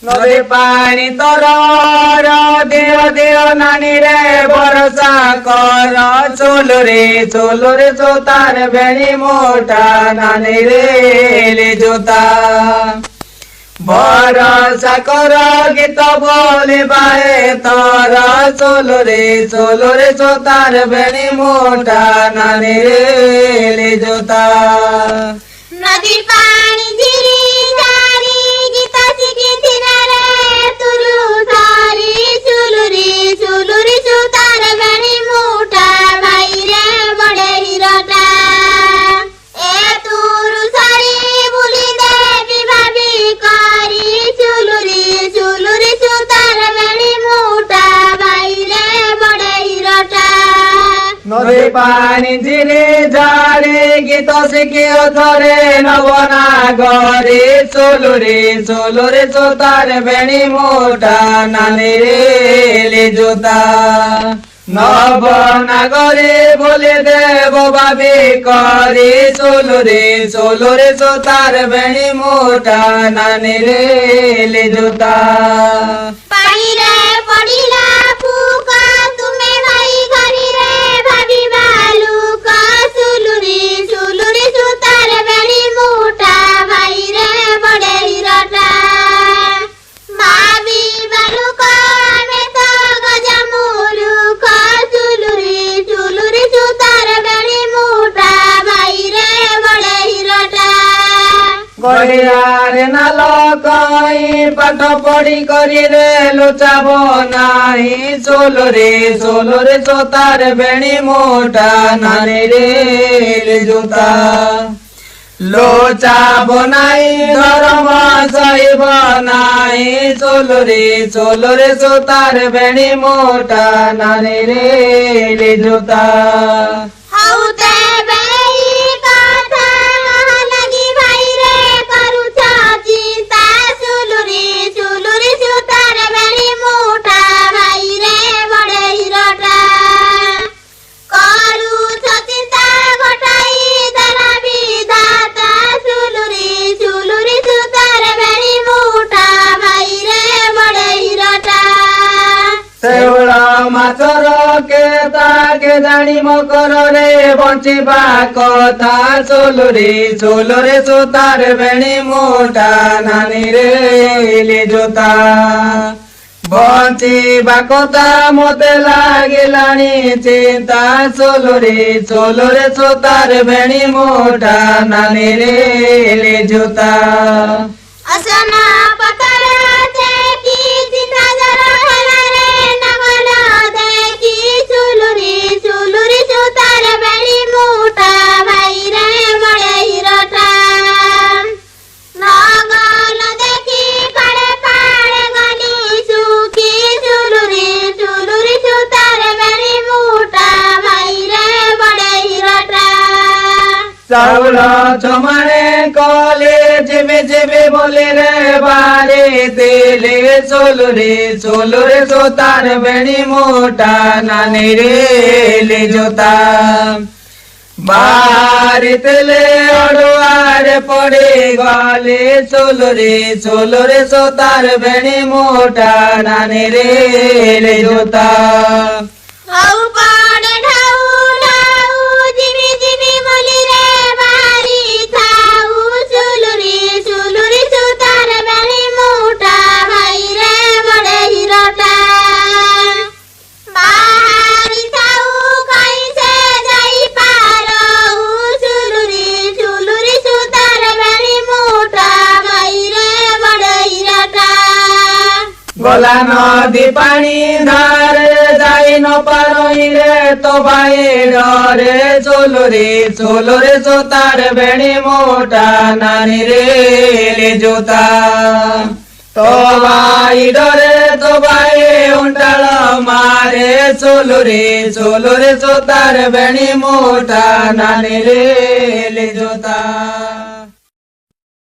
নদী পানি তর দেও দেও নানি রে ভরসা কর চলো রে জোতার বেণী মোটা নানি রে এলে জোতা ভরসা কর গীত বলে বাহে তর চলো রে জোতার বেণী মোটা নানি রে এলে জোতা নদী পানি ঝিরি ঝারি গীত শিখেছি রে তুলু সারি চুলুরি সুতার বেণী মোটা ভাই রে বড়ে হিরটা এ তুরু সারি বুলি দেবী ভাবি করি চুলুরি সুতার বেণী মোটা ভাই রে বড়ে হিরটা নদী পানি ঝিরি ঝাড়ি গীত শিখিও ধরে নবনা গরে চলো রে জোতার বেণী মোটা নানি রে এলে জোতা নবনাগরে বলে দেব ভাবি করে চলো রে জোতার বেণী মোটা নানি রে এলে জোতা পানিরে পড়িলা ফুকা তুমি ভাই ঘরি রে ভাবি বালুকা চুলুরি সুতার বেণী মোটা ভাই রে বড়ে হিরটা ভাবি বালুকা আমি তো গজামুলুকা চুলুরি সুতার বেণী মোটা ভাই রে বড়ে হিরটা গড়িয়ারে নাল কই পাঠ পড়ি করি রে লুচাব নাই চলো রে জোতার বেণী মোটা নানি রে এলে জোতা লোচাব নাই ধর্ম সইব নাই চলো রে জোতার বেণী মোটা নানি রে এলে জোতা হাউতে বেই কথা লাগি ভাই রে করুছ চিন্তা চুলুরি সুতার বেণী মোটা ভাই রে বড়ে হিরটা করুছ চিন্তা ঘটাই দ্বারা বিধাতা চুলুরি সুতার বেণী মোটা ভাই রে বড়ে হিরটা ସେଉଳ ମାଛର କେତାକେ ଜାଣି ମକର ରେ ବଞ୍ଚିବା କଥା ଚଲୋ ରେ ଜୋତାର ବେଣୀ ମୋଟା ନାନି ରେ ଏଲେ ଜୋତା ବଞ୍ଚିବା କଥା ମତେ ଲାଗିଲାଣି ଚିନ୍ତା ଚଲୋ ରେ ଜୋତାର ବେଣୀ ମୋଟା ନାନି ରେ ଏଲେ ଜୋତା असना पतरा देखी चिंता जरा हलारे नगला देखी चुलुरी सुतार बेणी मोटा भाई रे बड़े हिरटा नगला देखी कड़े पाड़े गली सुखी चुलुरी सुतार बेणी मोटा भाई रे बड़े हिरटा চাউল জমানে কলে যেবে বলে রে বারে দিলে চলো রে জোতার বেণী মোটা নানি রে এলে জোতা বারে তেলে অড়ুয়ারে পড়ে গলে চলো রে জোতার বেণী মোটা নানি রে এলে জোতা হাউ পাড়ে ঢাউ ঢাউ জিবি বলি রে বাড়ি থাউ চুলুরি সুতার বেণী মোটা ভাই রে বড়ে হিরটা বাহারি থাউ খাইছে যাই পারো চুলুরি সুতার বেণী মোটা ভাই রে বড়ে হিরটা গলা নদী পানি ধারে যাই ন পারই রে তো ভাই ডরে চলো রে জোতার বেণী মোটা নানি রে এলে জোতা তো ভাই ডরে তো ভাই উল্টাল মারে চলো রে জোতার বেণী মোটা নানি রে এলে জোতা।